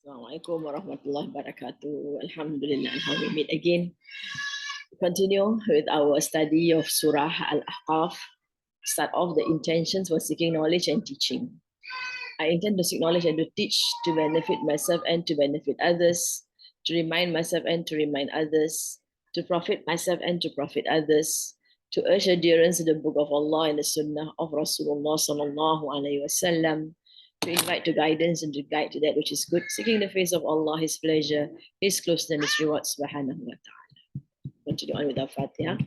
Assalamualaikum warahmatullahi wabarakatuh. Alhamdulillah, we meet again. Continue with our study of Surah Al-Ahqaf. Start off the intentions for seeking knowledge and teaching. I intend to seek knowledge and to teach, to benefit myself and to benefit others, to remind myself and to remind others, to profit myself and to profit others, to urge adherence to the Book of Allah and the Sunnah of Rasulullah sallallahu alaihi wasallam, to invite to guidance and to guide to that which is good, seeking the face of Allah, His pleasure, His closeness, His reward, subhanahu wa ta'ala. Continue on with our Fatiha.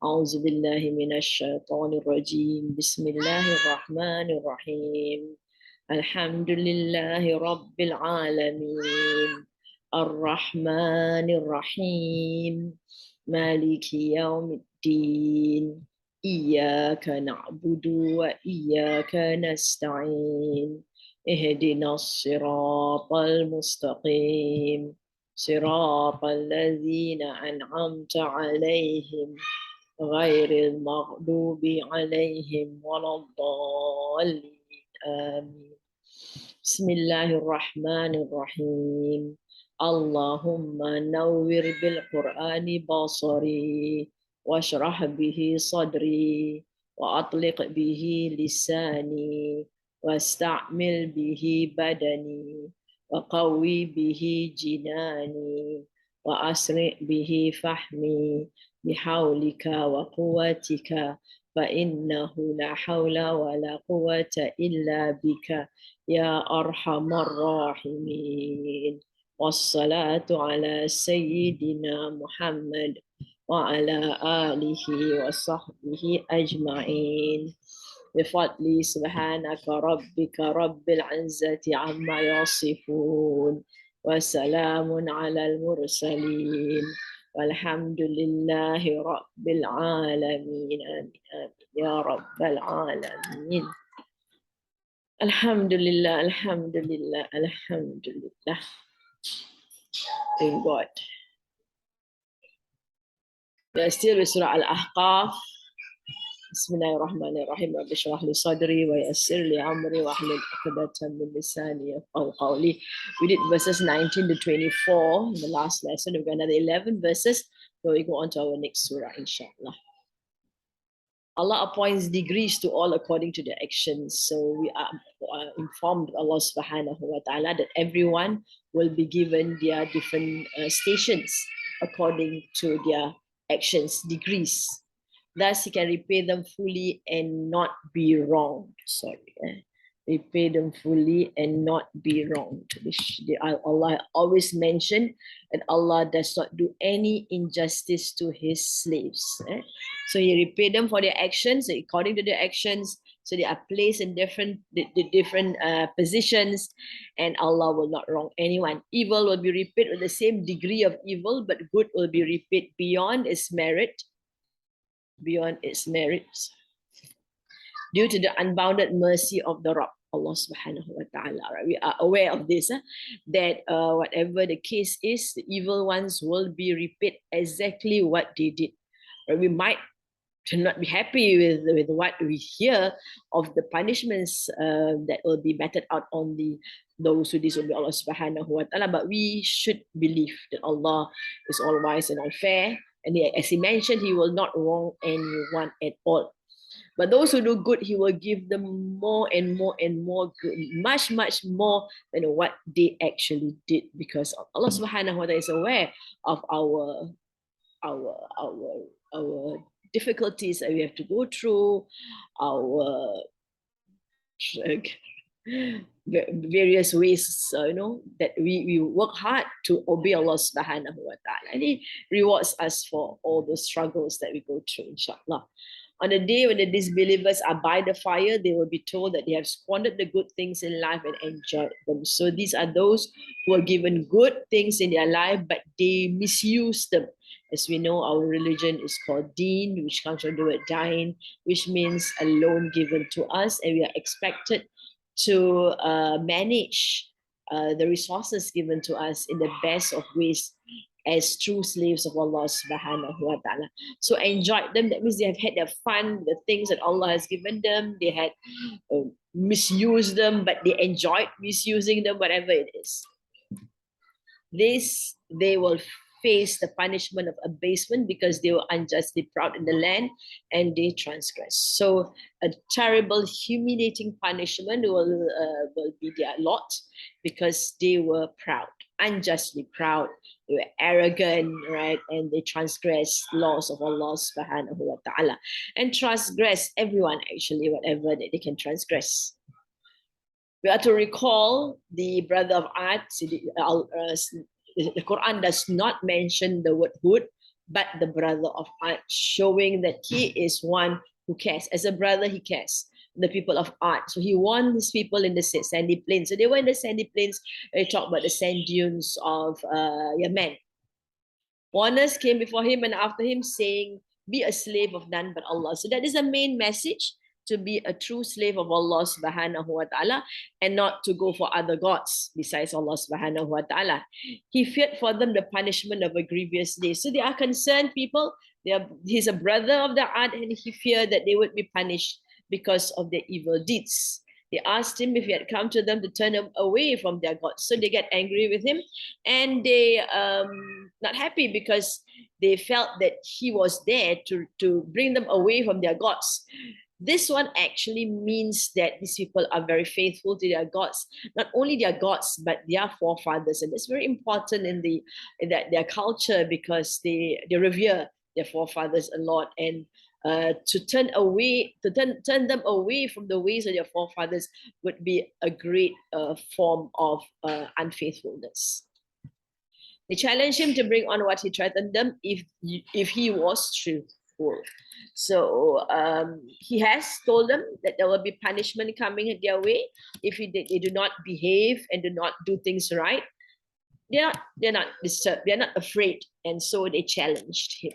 أعوذ بالله من الشيطان الرجيم بسم الله الرحمن الرحيم الحمد لله رب العالمين الرحمن الرحيم مالك يوم الدين إياك نعبد وإياك نستعين اهدنا الصراط المستقيم صراط الذين أنعمت عليهم غير المغضوب عليهم ولا الضالين آمين بسم الله الرحمن الرحيم اللهم نور بالقرآن بصري واشرح به صدري وأطلق به لساني واستعمل به بدني وقوي به جناني وأسرع به فهمي بحولك وقوتك فإنه لا حول ولا قوة إلا بك يا أرحم الراحمين والصلاة على سيدنا محمد وعلى آله وصحبه أجمعين بفضل سبحانك ربك رب العزة عما يصفون وسلام على المرسلين والحمد لله رب العالمين آمين آمين يا رب العالمين الحمد لله الحمد لله الحمد لله. Thank God. We are still with Surah Al-Ahqaf. Bismillahirrahmanirrahim. Rabbi shrah li sadri wa yassir li amri wa hlul 'uqdatan min lisani yafqahu qawli. We did verses 19 to 24 in the last lesson. We've got another 11 verses. So we go on to our next surah, inshallah. Allah appoints degrees to all according to their actions. So we are informed Allah subhanahu wa ta'ala that everyone will be given their different stations according to their actions, degrees. Thus, He can repay them fully and not be wronged. Repay them fully and not be wronged. Allah always mentioned that Allah does not do any injustice to His slaves. So He repaid them for their actions, according to their actions. So they are placed in different positions, and Allah will not wrong anyone. Evil will be repaid with the same degree of evil, but good will be repaid beyond its merits due to the unbounded mercy of the Rabb, Allah subhanahu wa ta'ala. Right? We are aware of this, that whatever the case is, the evil ones will be repaid exactly what they did. Right? We might not be happy with what we hear of the punishments that will be meted out on those who disobey Allah subhanahu wa ta'ala, but we should believe that Allah is all wise and all fair, and as He mentioned, He will not wrong anyone at all. But those who do good, He will give them more and more and more good, much, much more than what they actually did, because Allah subhanahu wa ta'ala is aware of our difficulties that we have to go through, our various ways, that we work hard to obey Allah subhanahu wa ta'ala, and He rewards us for all the struggles that we go through, inshallah. On the day when the disbelievers are by the fire, they will be told that they have squandered the good things in life and enjoyed them. So these are those who are given good things in their life, but they misuse them. As we know, our religion is called deen, which comes from the word dine, which means a loan given to us, and we are expected to manage the resources given to us in the best of ways as true slaves of Allah subhanahu wa ta'ala. So enjoyed them, that means they have had their fun, the things that Allah has given them, they had misused them, but they enjoyed misusing them, whatever it is. they will face the punishment of abasement because they were unjustly proud in the land and they transgressed. So a terrible, humiliating punishment will be their lot because they were proud, unjustly proud. They were arrogant, right? And they transgressed laws of Allah subhanahu wa ta'ala. And transgress everyone, actually, whatever that they can transgress. We are to recall the brother of Ad. The Quran does not mention the word Hud, but the brother of Ad, showing that he is one who cares. As a brother, he cares. The people of Ad. So he warned his people in the sandy plains. So they were in the sandy plains. They talk about the sand dunes of Yemen. Warners came before him and after him, saying, "Be a slave of none but Allah." So that is the main message, to be a true slave of Allah subhanahu wa ta'ala and not to go for other gods besides Allah subhanahu wa ta'ala. He feared for them the punishment of a grievous day. So they are concerned people. He's a brother of the Ad and he feared that they would be punished because of their evil deeds. They asked him if he had come to them to turn them away from their gods. So they get angry with him and they not happy because they felt that he was there to bring them away from their gods. This one actually means that these people are very faithful to their gods, not only their gods, but their forefathers. And that's very important in their culture because they revere their forefathers a lot. And to turn them away from the ways of their forefathers would be a great form of unfaithfulness. They challenged him to bring on what he threatened them if he was truthful. So he has told them that there will be punishment coming their way if they do not behave and do not do things right. They're not disturbed. They're not afraid, and so they challenged him.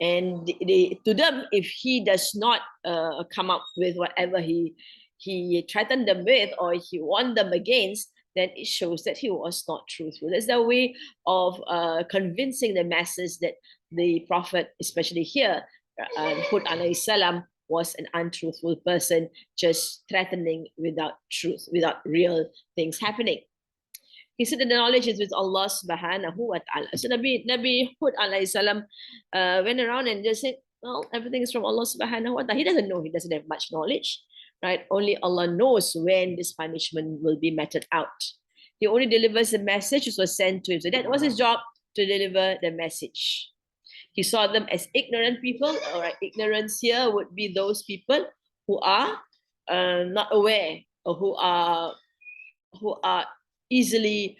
And to them, if he does not come up with whatever he threatened them with or he warned them against, then it shows that he was not truthful. That's the way of convincing the masses that the Prophet, especially here, Hud alayhi salam, was an untruthful person, just threatening without truth, without real things happening. He said that the knowledge is with Allah subhanahu wa ta'ala. So Nabi Hud alayhi salam went around and just said, well, everything is from Allah subhanahu wa ta'ala. He doesn't know, he doesn't have much knowledge, right? Only Allah knows when this punishment will be meted out. He only delivers the message which was sent to him. So that was his job, to deliver the message. He saw them as ignorant people. All right, ignorance here would be those people who are not aware or who are easily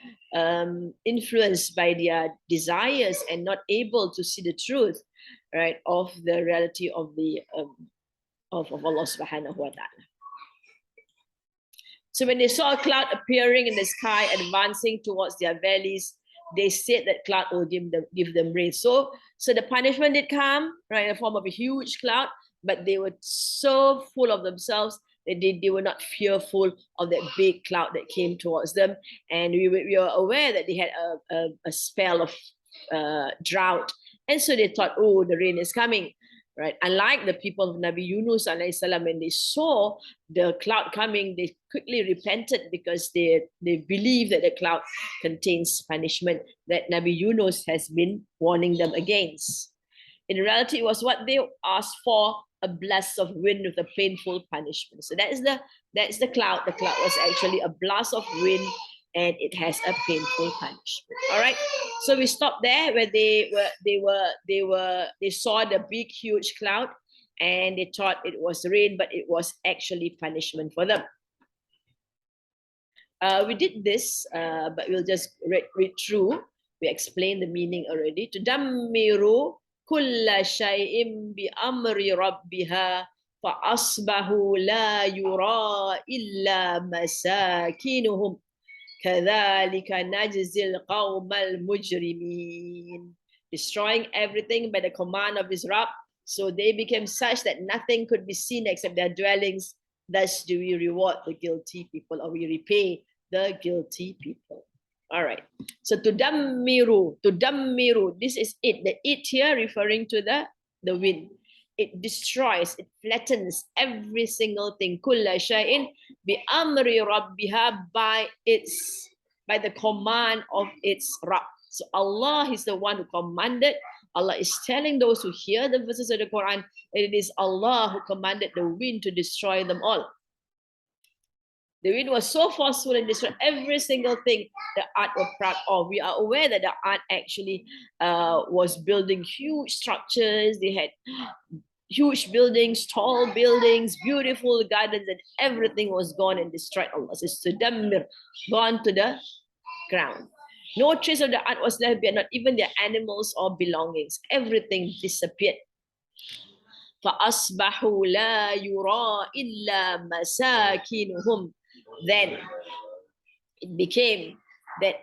influenced by their desires and not able to see the truth, right, of the reality of the of Allah subhanahu wa ta'ala. So when they saw a cloud appearing in the sky, advancing towards their valleys, they said that cloud will give them rain. So the punishment did come, right, in the form of a huge cloud, but they were so full of themselves that they were not fearful of that big cloud that came towards them. And we were aware that they had a spell of drought. And so they thought, oh, the rain is coming, right? Unlike the people of Nabi Yunus alayhi salam, when they saw the cloud coming, they quickly repented because they believe that the cloud contains punishment that Nabi Yunus has been warning them against. In reality, it was what they asked for, a blast of wind with a painful punishment. So that's the cloud. The cloud was actually a blast of wind and it has a painful punishment. All right. So we stopped there where they saw the big, huge cloud and they thought it was rain, but it was actually punishment for them. We did this, but we'll just read through. We explained the meaning already. Tudammiru kulla shay'in bi amri rabbiha fa asbahu la yura illa masakinuhum kadhalika najzil qawmal mujrimin. Destroying everything by the command of his Rabb, so they became such that nothing could be seen except their dwellings. Thus do we reward the guilty people, or we repay the guilty people. All right. So tudammiru, this is it. The it here referring to the wind. It destroys, it flattens every single thing. Kulla shay'in bi amri rabbiha, by its by the command of its Rabb. So Allah is the one who commanded. Allah is telling those who hear the verses of the Quran that it is Allah who commanded the wind to destroy them all. The wind was so forceful and destroyed every single thing the ant were proud of. We are aware that the ant actually was building huge structures. They had huge buildings, tall buildings, beautiful gardens, and everything was gone and destroyed. Allah says, Tudammir, gone to the ground. No trace of the ant was left behind, not even their animals or belongings. Everything disappeared. فَأَصْبَحُوا لَا يُرَى إِلَّا مَسَاكِنُهُمْ. Then it became that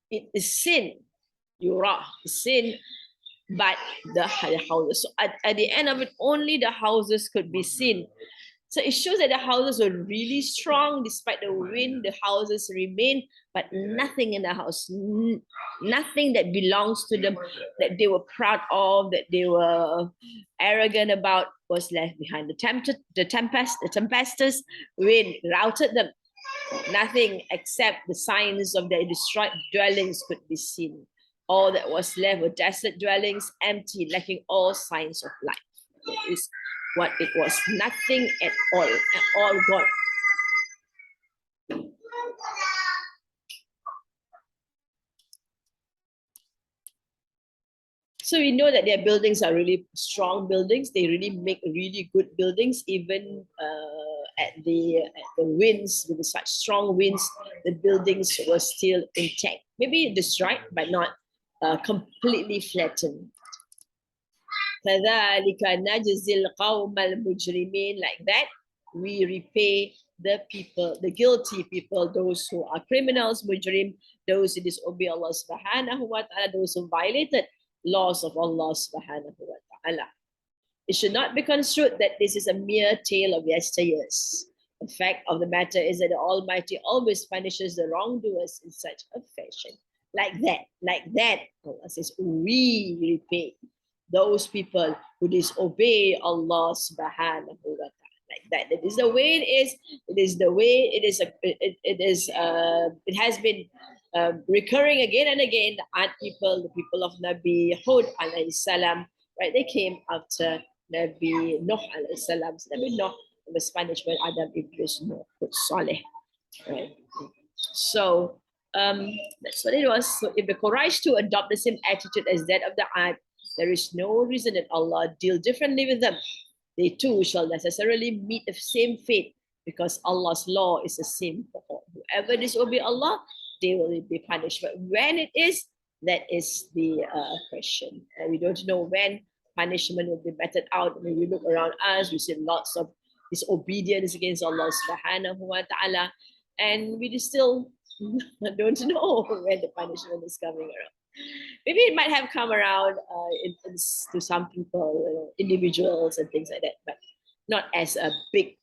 it is sin, yura, sin, but the houses. So at the end of it, only the houses could be seen. So it shows that the houses were really strong despite the wind. The houses remained, but nothing in the house, nothing that belongs to them, that they were proud of, that they were arrogant about, was left behind. The tempestuous wind routed them. Nothing except the signs of their destroyed dwellings could be seen. All that was left were desolate dwellings, empty, lacking all signs of life. That is what it was. Nothing at all gone. So we know that their buildings are really strong buildings. They really make really good buildings, even at the winds, with such strong winds, the buildings were still intact. Maybe destroyed, but not completely flattened. فَذَلِكَ نَجْزِي الْقَوْمَ الْمُجْرِمِينَ. Like that, we repay the people, the guilty people, those who are criminals, mujrim, those who disobey Allah subhanahu wa ta'ala, those who violated laws of Allah subhanahu wa ta'ala. It should not be construed that this is a mere tale of yesteryears. The fact of the matter is that the Almighty always punishes the wrongdoers in such a fashion. Like that, Allah says, we repay those people who disobey Allah subhanahu wa ta'ala. Like that. That is the way it is. It is the way it is. It has been recurring again and again. The ant people, the people of Nabi Hud alayhi salam, right? They came after Nabi Nuh alayhi salam. So Nabi Nuh was punished by Adam, Iblis, Nuh, Saleh, right? So that's what it was. So if the Quraysh to adopt the same attitude as that of the ant, there is no reason that Allah deal differently with them. They too shall necessarily meet the same fate, because Allah's law is the same for all. Whoever disobey Allah, they will be punished. But when it is, that is the question. And we don't know when punishment will be meted out. When we look around us, we see lots of disobedience against Allah subhanahu wa ta'ala. And we still don't know when the punishment is coming around. Maybe it might have come around to some people, individuals and things like that, but not as a big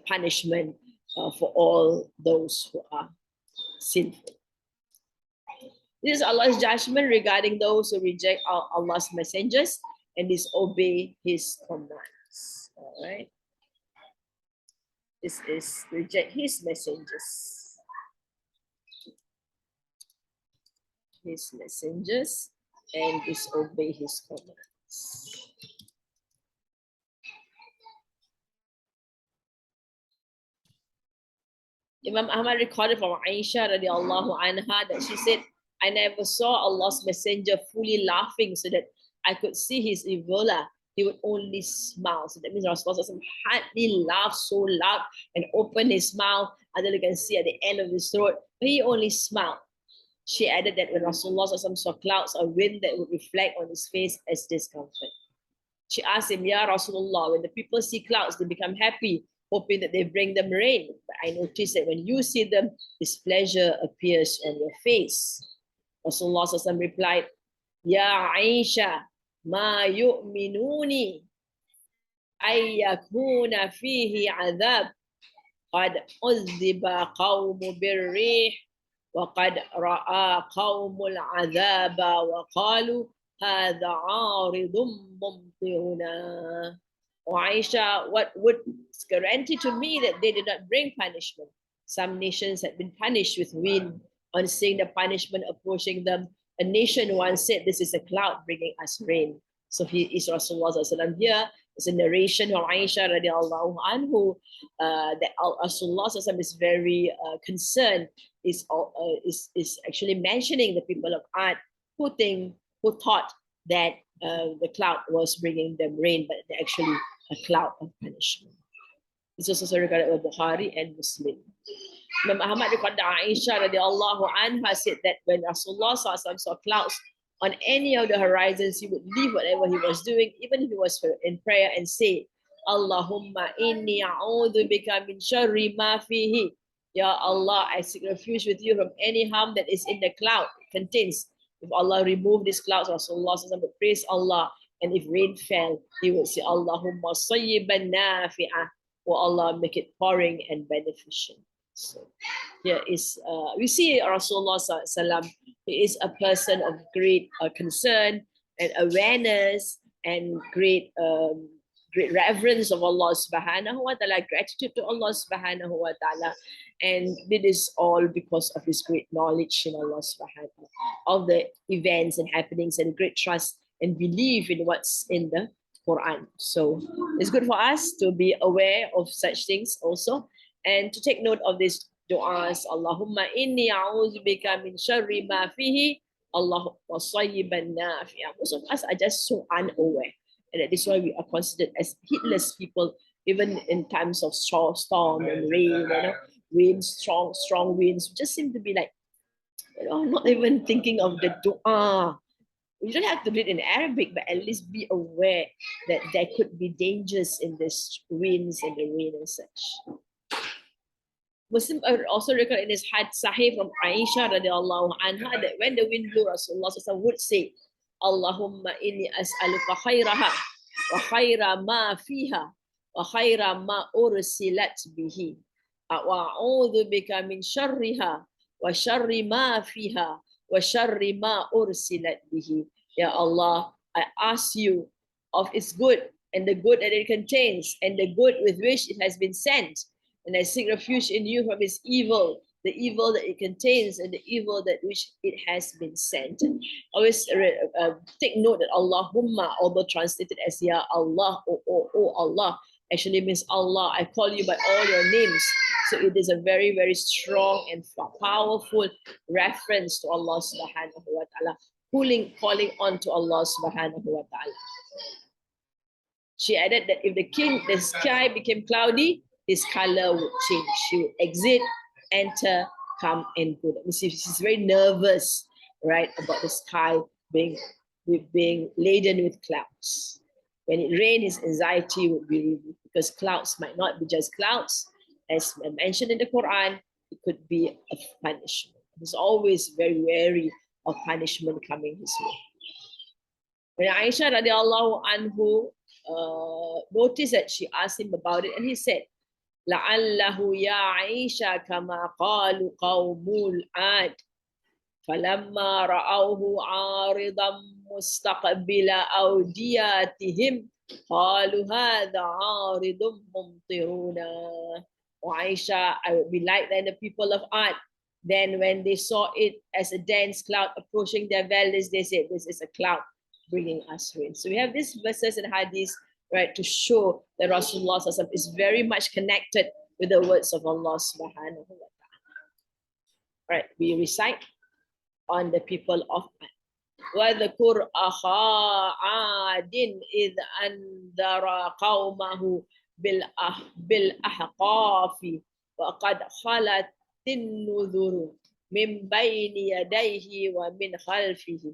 punishment for all those who are sinful. This is Allah's judgment regarding those who reject Allah's messengers and disobey His commands. All right. This is reject His messengers. His messengers and disobey His commands. Imam Ahmad recorded from Aisha radiallahu anha that she said, I never saw Allah's messenger fully laughing so that I could see his ibola. He would only smile. So that means Rasulullah hardly laughed so loud and opened his mouth until you can see at the end of his throat. But he only smiled. She added that when Rasulullah saw clouds or wind that would reflect on his face as discomfort. She asked him, Ya Rasulullah, when the people see clouds, they become happy, hoping that they bring them rain. But I noticed that when you see them, displeasure appears on your face. Rasulullah replied, Ya Aisha, ma yu'minuni ayyakuna fihi adhab qad uzziba qawmu birrih وقد رأى قوم العذاب وقالوا هذا عارض ممطرنا. O Aisha, what would guarantee to me that they did not bring punishment? Some nations had been punished with wind. On seeing the punishment approaching them, a nation once said, "This is a cloud bringing us rain." So he is Rasulullah sallallahu here. It's a narration from Aisha radiallahu anhu that Rasulullah sallallahu is very concerned. Is actually mentioning the people of Ad who thought that the cloud was bringing them rain, but actually a cloud of punishment. This is also recorded by Bukhari and Muslim. Imam Ahmad recorded Aisha radiallahu anha said that when Rasulullah saw clouds on any of the horizons, he would leave whatever he was doing, even if he was in prayer, and say, Allahumma inni a'udhu bika min sharri ma fihi. Ya Allah, I seek refuge with you from any harm that is in the cloud. It contains. If Allah removed these clouds, Rasulullah would praise Allah. And if rain fell, he would say, Allahumma sayyiban nafi'ah. Oh Allah, make it pouring and beneficial. So here is, we see Rasulullah sallam, he is a person of great concern and awareness and great reverence of Allah subhanahu wa ta'ala, gratitude to Allah subhanahu wa ta'ala. And it is all because of his great knowledge in Allah subhanahu wa ta'ala, of the events and happenings, and great trust and belief in what's in the Quran. So it's good for us to be aware of such things also, and to take note of these du'as. Allahumma inni a'udhu bika min sharri ma fihi. Allahumma sayyiban nafi'ah. Most of us are just so unaware. And that is why we are considered as heedless people, even in times of storm and rain, winds, strong winds. We just seem to be like, not even thinking of the dua. You don't have to read in Arabic, but at least be aware that there could be dangers in this winds and the rain and such. Muslim also recorded in his hadith sahih from Aisha radiallahu anha that when the wind blew, Rasulullah would say, Allahumma inni as'aluka khayraha wa khayra ma fiha wa khayra ma ursilat bihi wa a'udhu bika min sharriha wa sharri ma fiha wa sharri ma ursilat bihi. Ya Allah, I ask you of its good and the good that it contains and the good with which it has been sent. And I seek refuge in you from its evil, the evil that it contains and the evil that which it has been sent. Always take note that Allahumma, although translated as Ya Allah, oh Allah, actually means Allah, I call you by all your names. So it is a very, very strong and powerful reference to Allah subhanahu wa ta'ala, calling on to Allah subhanahu wa ta'ala. She added that if the sky became cloudy, his color would change. She would exit, enter, come and go. That means she's very nervous, right, about the sky being laden with clouds. When it rained, his anxiety would be removed, because clouds might not be just clouds. As mentioned in the Quran, it could be a punishment. He's always very wary of punishment coming his way. When Aisha radiallahu anhu noticed that, she asked him about it, and he said, لعله يا عائشة كما قالوا قوم العاد فلما رأوه عارضا مستقبل أودياتهم قالوا هذا عارض ممطرنا. Or Aisha, I would be like that the people of Ad. Then when they saw it as a dense cloud approaching their valleys, they said, this is a cloud bringing us rain. So we have these verses and hadiths, right, to show that Rasulullah is very much connected with the words of Allah subhanahu wa ta'ala. Right, we recite on the people of Ad. وَذْكُرْ أَخَا عَادٍ إِذْ أَنذَرَ قَوْمَهُ بِالْأَحْقَافِ وَقَدْ خَلَتِ النُّذُرُ مِنْ بَيْنِ يَدَيْهِ وَمِنْ خَلْفِهِ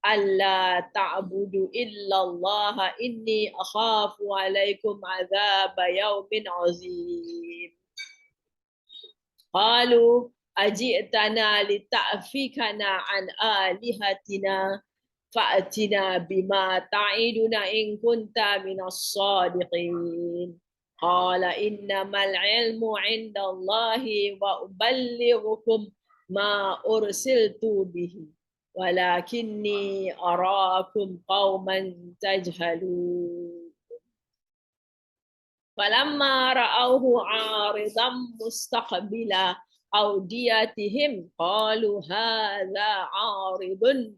أَلَّا تَعْبُدُوا إِلَّا اللَّهَ إِنِّي أَخَافُ عَلَيْكُمْ عَذَابَ يَوْمٍ عَظِيمٍ. قالوا أجئتنا لتأفكنا عن آلهتنا فأتنا بما تعدنا إن كنت من الصادقين. قال إنما العلم عند الله وأبلغكم ما أرسلت به ولكني أراكم قوما تجهلون. فلما رأوه عارضا مستقبل أوديتهم قالوا هذا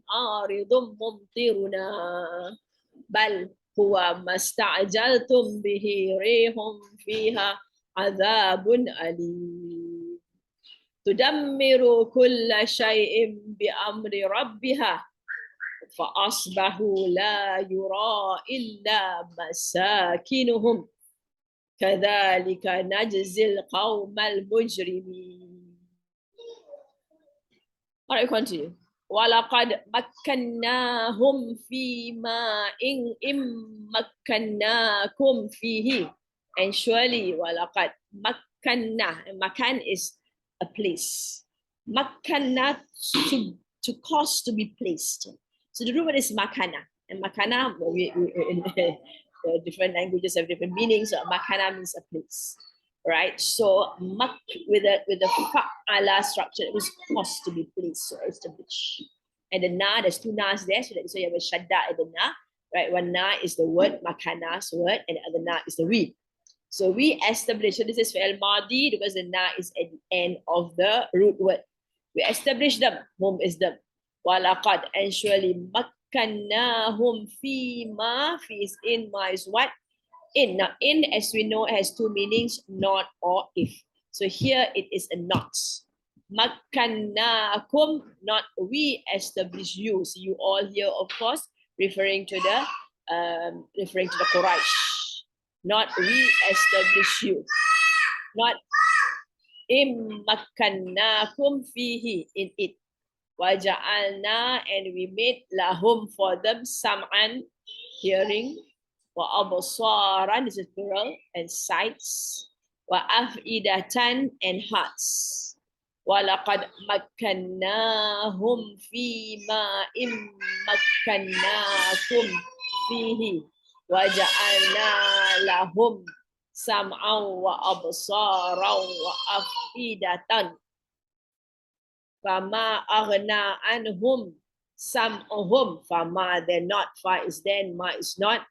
عارض ممطرنا بل هو ما استعجلتم به ريح فيها عذاب أليم تدمر كل شيء بأمر ربها فأصبحوا لا يرى إلا مساكنهم كذلك نجزي القوم المجرمين. All right, continue. وَلَقَدْ مَكَّنَّاهُمْ فِيمَا إِن مَكَّنَّاكُمْ فِيهِ. And surely, وَلَقَدْ مَكَّنَّا. And makan is a place. Makana to cause to be placed. So the root word is makana. And makana, in different languages have different meanings. So makana means a place. Right? So mak with a fa'ala structure, it was caused to be placed, so established. And the na, there's two nas there, so you have a shadda and the na. Right? One na is the word, makana's word, and the other na is the read. So we establish, so this is fi'al madi because the na is at the end of the root word. We establish them. Whom is them? Walaqad, and surely makkannahum fi ma, fi is in, ma is what? In. Now in, as we know, has two meanings, not or if. So here it is a not. Makkannakum, not we establish you. So you all here, of course, referring to the Quraysh. Not we establish you. Not immakkannakum fihi, in it. Waja'alna, and we made lahum for them sam'an, hearing, wa absaran, this is plural, and sights, wa af'idatan, and hearts. وَلَقَدْ مَكَّنَّاهُمْ فِي مَا إِن مَكَّنَّاكُمْ فِيهِ وَجَعَلْنَا لَهُمْ سَمْعًا وَأَبْصَارًا وَأَفْئِدَةً فَمَا أَغْنَى عَنْهُمْ سَمْعُهُمْ. فَمَا, they're not, fa is then, ma is not.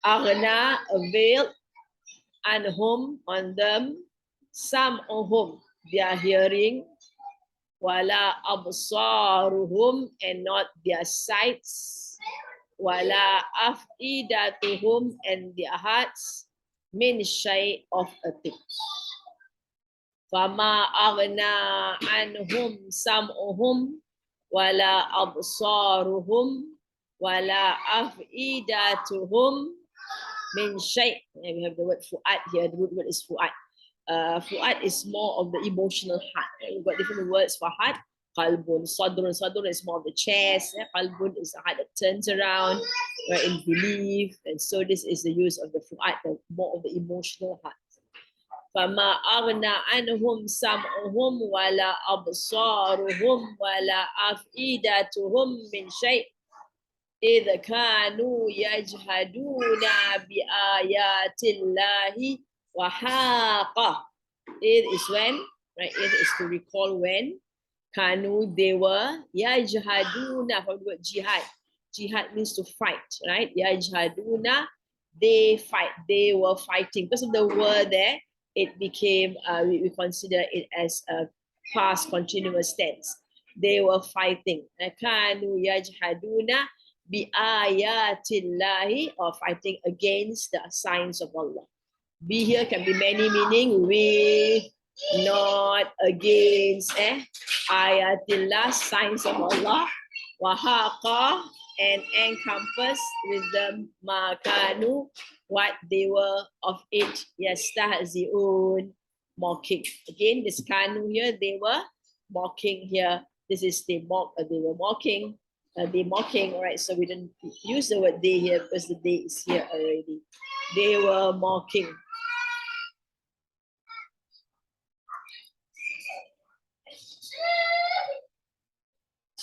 أَغْنَى, avail, anhum, on them, sam'uhum, their hearing, wala absaruhum, and not their sights, wala afidatuhum, and their hearts, min shay, of a thing. Fama aghna anhum sam'uhum, wala absaruhum, wala afidatuhum, min shay. And we have the word fu'ad here. The root word is fu'ad. Fu'ad is more of the emotional heart. We've got different words for heart. Qalbun, sadrun. Sadrun is more of the chest. Qalbun is the heart that turns around, right, in belief. And so this is the use of the fu'ad, the more of the emotional heart. فَمَا أَغْنَى عَنْهُمْ سَمْعُهُمْ وَلَا أَبْصَارُهُمْ وَلَا أَفْئِدَتُهُمْ مِنْ شَيْءٍ إِذْ كَانُوا يَجْحَدُونَ بِآيَاتِ اللَّهِ وَحَاقَ. It is when, right? It is to recall when. Kanu, they were. Yajhaduna, from the word jihad. Jihad means to fight, right? Yajhaduna, they fight. They were fighting. Because of the word there, it became, we consider it as a past continuous tense. They were fighting. Kanu yajhaduna bi ayatillahi, or fighting against the signs of Allah. Be here can be many meaning. With, not, against, ayatillah, signs of Allah, wahaqa, and encompass with the makanu, what they were of it, yastahzi'un, mocking. Again, this kanu here, they were mocking here. This is they were mocking. They mocking, right? So we didn't use the word they here because the they is here already. They were mocking.